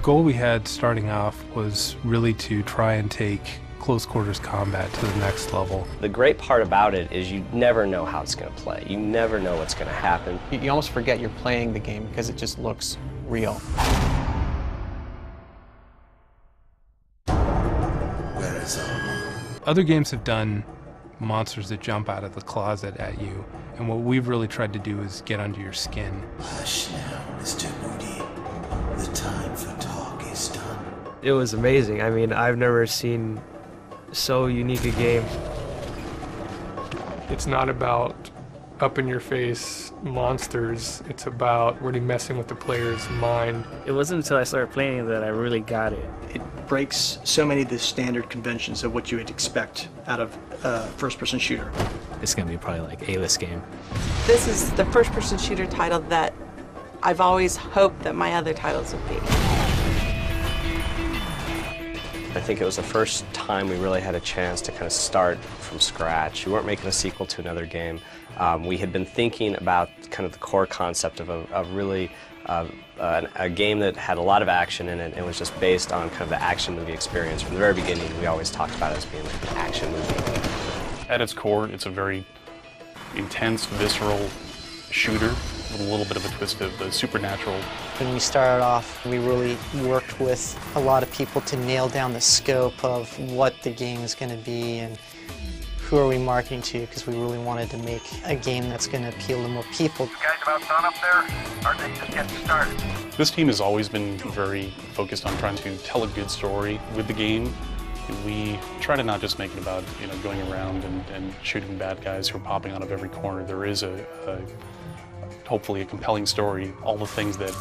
goal we had starting off was really to try and take close quarters combat to the next level. The great part about it is you never know how it's going to play. You never know what's going to happen. You almost forget you're playing the game because it just looks real. Where is Alma? Other games have done monsters that jump out of the closet at you, and what we've really tried to do is get under your skin. Hush now, Mr. Moody. The time for talk is done. It was amazing. I mean, I've never seen so unique a game. It's not about up-in-your-face monsters. It's about really messing with the player's mind. It wasn't until I started playing that I really got it. It breaks so many of the standard conventions of what you would expect out of a first-person shooter. It's going to be probably like A-list game. This is the first-person shooter title that I've always hoped that my other titles would be. I think it was the first time we really had a chance to kind of start from scratch. We weren't making a sequel to another game. We had been thinking about kind of the core concept of really a game that had a lot of action in it and was just based on kind of the action movie experience. From the very beginning, we always talked about it as being like an action movie. At its core, it's a very intense, visceral shooter with a little bit of a twist of the supernatural. When we started off, we really worked with a lot of people to nail down the scope of what the game is going to be and who are we marketing to, because we really wanted to make a game that's going to appeal to more people. You guys about done up there? Or are they just getting started? This team has always been very focused on trying to tell a good story with the game. We try to not just make it about going around and shooting bad guys who are popping out of every corner. There is hopefully a compelling story, all the things that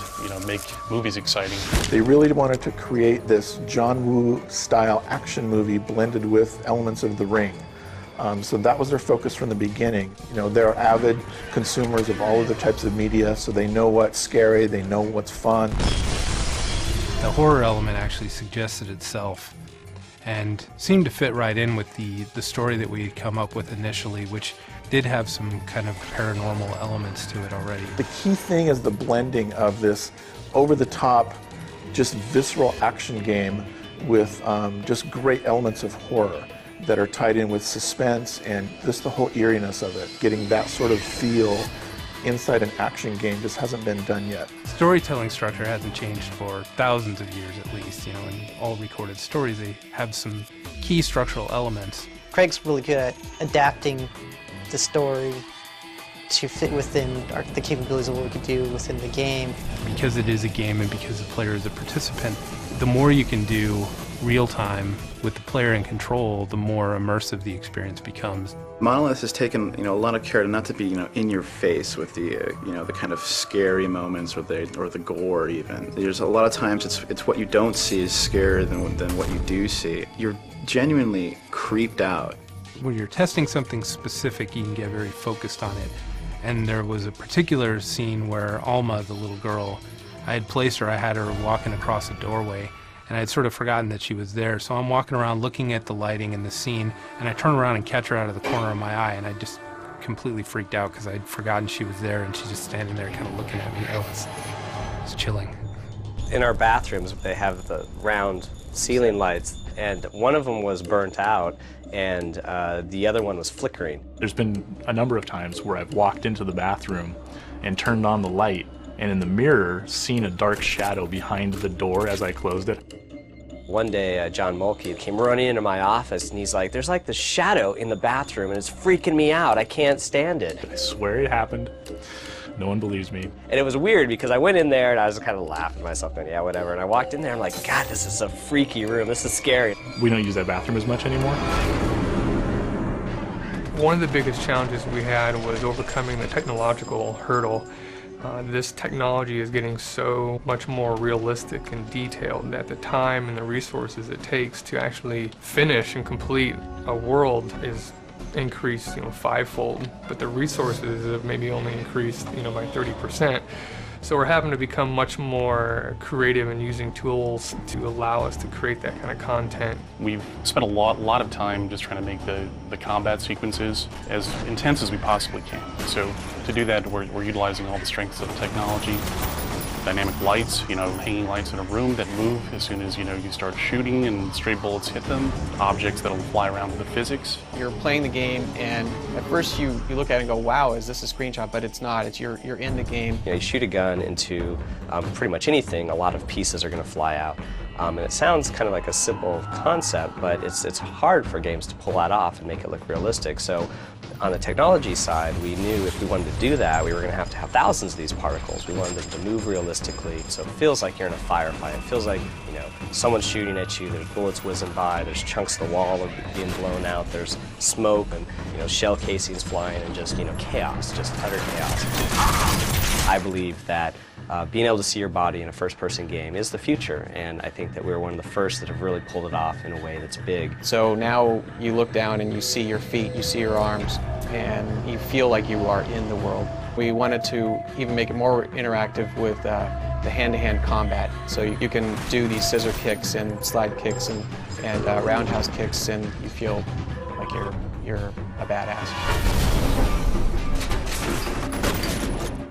make movies exciting. They really wanted to create this John Woo style action movie blended with elements of The Ring. So that was their focus from the beginning. They're avid consumers of all other types of media, so they know what's scary, they know what's fun. The horror element actually suggested itself and seemed to fit right in with the story that we had come up with initially, which did have some kind of paranormal elements to it already. The key thing is the blending of this over-the-top, just visceral action game with just great elements of horror that are tied in with suspense and just the whole eeriness of it. Getting that sort of feel inside an action game just hasn't been done yet. Storytelling structure hasn't changed for thousands of years at least. In all recorded stories they have some key structural elements. Craig's really good at adapting the story to fit within the capabilities of what we could do within the game. Because it is a game and because the player is a participant, the more you can do real time with the player in control, the more immersive the experience becomes. Monolith has taken a lot of care not to be in your face with the the kind of scary moments or the gore even. There's a lot of times it's what you don't see is scarier than what you do see. You're genuinely creeped out. When you're testing something specific, you can get very focused on it. And there was a particular scene where Alma, the little girl, I had placed her, I had her walking across a doorway, and I had sort of forgotten that she was there. So I'm walking around looking at the lighting and the scene, and I turn around and catch her out of the corner of my eye, and I just completely freaked out because I'd forgotten she was there, and she's just standing there kind of looking at me. It was chilling. In our bathrooms, they have the round ceiling lights, and one of them was burnt out, and the other one was flickering. There's been a number of times where I've walked into the bathroom and turned on the light, and in the mirror, seen a dark shadow behind the door as I closed it. One day, John Mulkey came running into my office, and he's like, "There's like this shadow in the bathroom, and it's freaking me out. I can't stand it." I swear it happened. No one believes me. And it was weird because I went in there and I was kind of laughing to myself, going, yeah, whatever. And I walked in there, I'm like, God, this is a freaky room. This is scary. We don't use that bathroom as much anymore. One of the biggest challenges we had was overcoming the technological hurdle. This technology is getting so much more realistic and detailed that the time and the resources it takes to actually finish and complete a world is increased, fivefold, but the resources have maybe only increased, by 30%. So we're having to become much more creative in using tools to allow us to create that kind of content. We've spent a lot of time just trying to make the combat sequences as intense as we possibly can. So to do that, we're utilizing all the strengths of the technology. dynamic lights, hanging lights in a room that move as soon as, you start shooting and stray bullets hit them, objects that'll fly around with the physics. You're playing the game, and at first you look at it and go, wow, is this a screenshot? But it's not. It's you're in the game. You shoot a gun into pretty much anything, a lot of pieces are going to fly out. And it sounds kind of like a simple concept, but it's hard for games to pull that off and make it look realistic. So on the technology side, we knew if we wanted to do that, we were going to have thousands of these particles. We wanted them to move realistically, so it feels like you're in a firefight. It feels like, someone's shooting at you, there's bullets whizzing by, there's chunks of the wall being blown out, there's smoke and, shell casings flying and just, chaos, just utter chaos. I believe that being able to see your body in a first-person game is the future, and I think that we're one of the first that have really pulled it off in a way that's big. So now you look down and you see your feet, you see your arms, and you feel like you are in the world. We wanted to even make it more interactive with the hand-to-hand combat. So you can do these scissor kicks and slide kicks and roundhouse kicks, and you feel like you're a badass.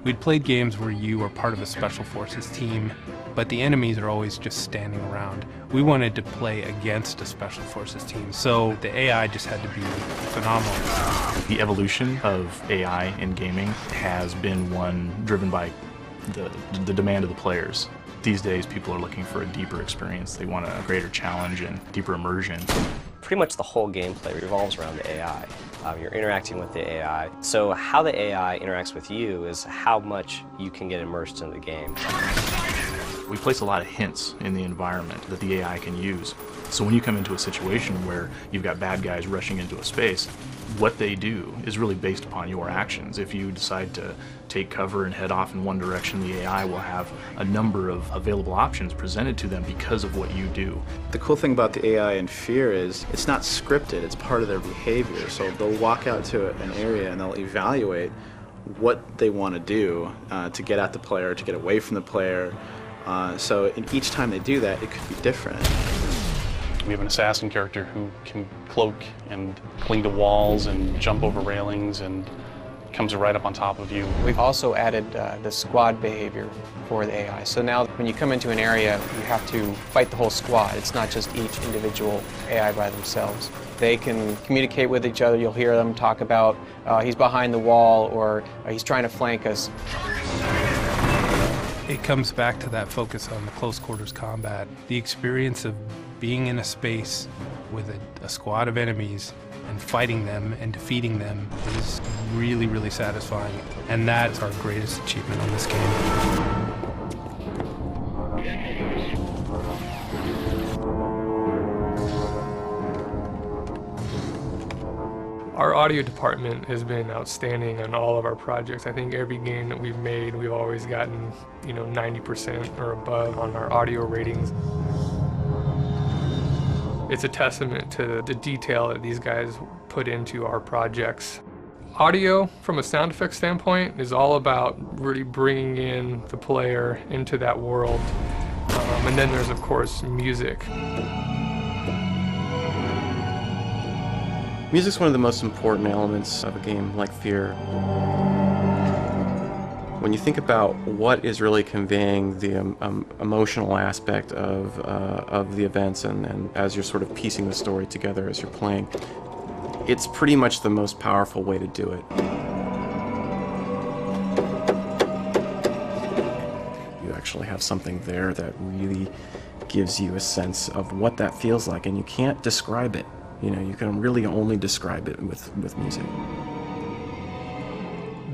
We'd played games where you were part of a Special Forces team, but the enemies are always just standing around. We wanted to play against a Special Forces team, so the AI just had to be phenomenal. The evolution of AI in gaming has been one driven by the demand of the players. These days, people are looking for a deeper experience. They want a greater challenge and deeper immersion. Pretty much the whole gameplay revolves around the AI. You're interacting with the AI. So how the AI interacts with you is how much you can get immersed in the game. We place a lot of hints in the environment that the AI can use. So when you come into a situation where you've got bad guys rushing into a space, what they do is really based upon your actions. If you decide to take cover and head off in one direction, the AI will have a number of available options presented to them because of what you do. The cool thing about the AI in Fear is it's not scripted, it's part of their behavior. So they'll walk out to an area and they'll evaluate what they want to do to get at the player, to get away from the player. So each time they do that, it could be different. We have an assassin character who can cloak and cling to walls and jump over railings and comes right up on top of you. We've also added the squad behavior for the AI. So now when you come into an area, you have to fight the whole squad. It's not just each individual AI by themselves. They can communicate with each other. You'll hear them talk about he's behind the wall or he's trying to flank us. It comes back to that focus on the close quarters combat. The experience of being in a space with a squad of enemies and fighting them and defeating them is really, really satisfying. And that's our greatest achievement on this game. Our audio department has been outstanding on all of our projects. I think every game that we've made, we've always gotten, 90% or above on our audio ratings. It's a testament to the detail that these guys put into our projects. Audio, from a sound effects standpoint, is all about really bringing in the player into that world. And then there's, of course, music. Music's one of the most important elements of a game like Fear. When you think about what is really conveying the emotional aspect of the events and as you're sort of piecing the story together as you're playing, it's pretty much the most powerful way to do it. You actually have something there that really gives you a sense of what that feels like, and you can't describe it. You can really only describe it with music.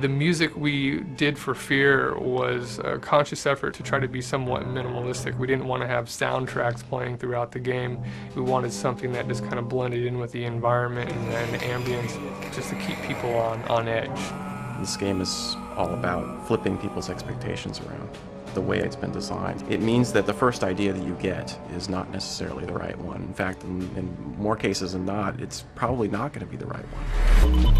The music we did for Fear was a conscious effort to try to be somewhat minimalistic. We didn't want to have soundtracks playing throughout the game. We wanted something that just kind of blended in with the environment and the ambience, just to keep people on edge. This game is all about flipping people's expectations around. The way it's been designed. It means that the first idea that you get is not necessarily the right one. In fact, in more cases than not, it's probably not going to be the right one.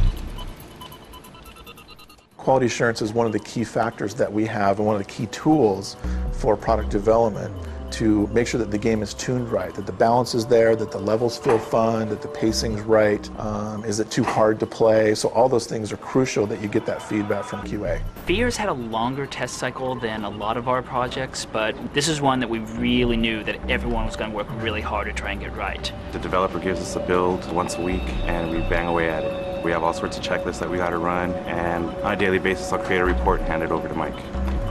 Quality assurance is one of the key factors that we have and one of the key tools for product development to make sure that the game is tuned right, that the balance is there, that the levels feel fun, that the pacing's right. Is it too hard to play? So all those things are crucial that you get that feedback from QA. Fears had a longer test cycle than a lot of our projects, but this is one that we really knew that everyone was going to work really hard to try and get right. The developer gives us a build once a week and we bang away at it. We have all sorts of checklists that we got to run, and on a daily basis I'll create a report and hand it over to Mike.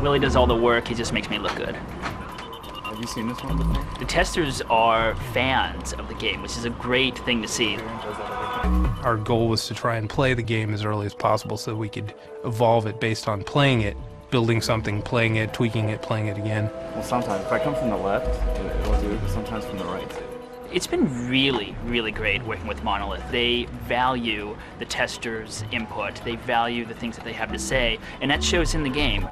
Willie does all the work, he just makes me look good. Have you seen this one before? The testers are fans of the game, which is a great thing to see. Our goal was to try and play the game as early as possible so we could evolve it based on playing it, building something, playing it, tweaking it, playing it again. Well, sometimes if I come from the left, it'll do it, but sometimes from the right. It's been really, really great working with Monolith. They value the testers' input, they value the things that they have to say, and that shows in the game.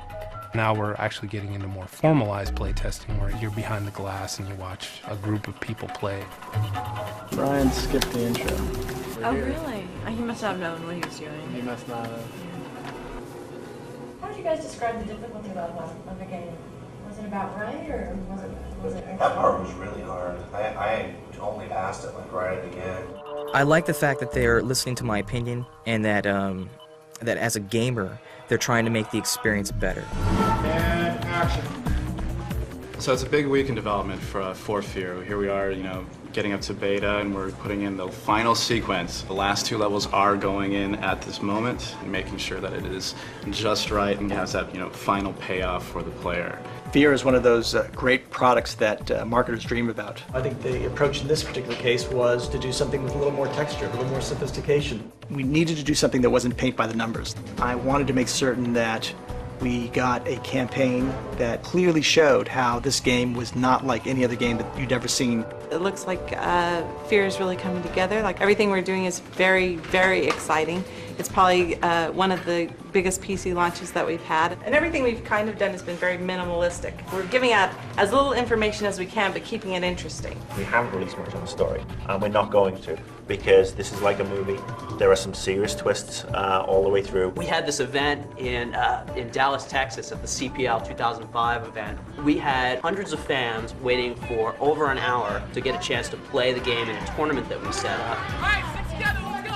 Now we're actually getting into more formalized play testing where you're behind the glass and you watch a group of people play. Brian skipped the intro. Oh, really? He must not have known what he was doing. He must not have. How would you guys describe the difficulty level of the game? Was it about right, or was it? That part was really hard. I only passed it like right at the end. I like the fact that they're listening to my opinion and that that as a gamer, they're trying to make the experience better. And action. So it's a big week in development for Fear. Here we are, getting up to beta, and we're putting in the final sequence. The last 2 levels are going in at this moment, and making sure that it is just right and has that final payoff for the player. Fear is one of those great products that marketers dream about. I think the approach in this particular case was to do something with a little more texture, a little more sophistication. We needed to do something that wasn't paint by the numbers. I wanted to make certain that we got a campaign that clearly showed how this game was not like any other game that you'd ever seen. It looks like Fear is really coming together. Like everything we're doing is very, very exciting. It's probably one of the biggest PC launches that we've had. And everything we've kind of done has been very minimalistic. We're giving out as little information as we can, but keeping it interesting. We haven't released much on the story, and we're not going to, because this is like a movie. There are some serious twists all the way through. We had this event in Dallas, Texas at the CPL 2005 event. We had hundreds of fans waiting for over an hour to get a chance to play the game in a tournament that we set up. All right, sit together, let's go.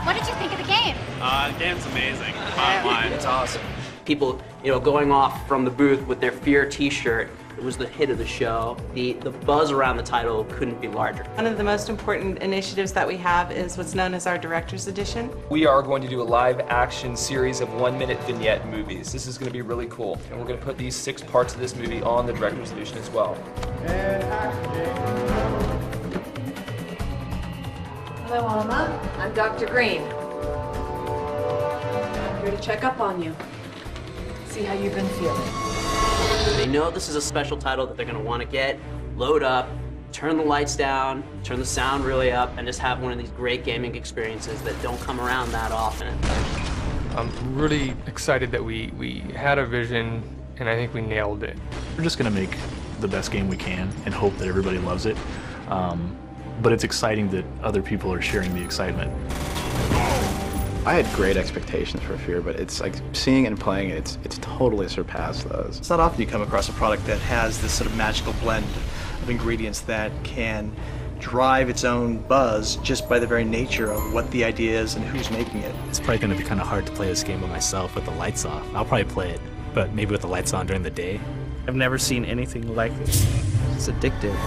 What did you think of the game? The game's amazing. Bottom line, it's awesome. People, going off from the booth with their Fear t-shirt. It was the hit of the show. The buzz around the title couldn't be larger. One of the most important initiatives that we have is what's known as our Director's Edition. We are going to do a live action series of 1-minute vignette movies. This is going to be really cool. And we're going to put these 6 parts of this movie on the Director's Edition as well. And action. Hello, Alma. I'm Dr. Green. I'm here to check up on you. See how you've been feeling. They know this is a special title that they're going to want to get, load up, turn the lights down, turn the sound really up, and just have one of these great gaming experiences that don't come around that often. I'm really excited that we had a vision, and I think we nailed it. We're just going to make the best game we can and hope that everybody loves it. But it's exciting that other people are sharing the excitement. I had great expectations for Fear, but it's like seeing and playing it, it's totally surpassed those. It's not often you come across a product that has this sort of magical blend of ingredients that can drive its own buzz just by the very nature of what the idea is and who's making it. It's probably going to be kind of hard to play this game by myself with the lights off. I'll probably play it, but maybe with the lights on during the day. I've never seen anything like this. It's addictive.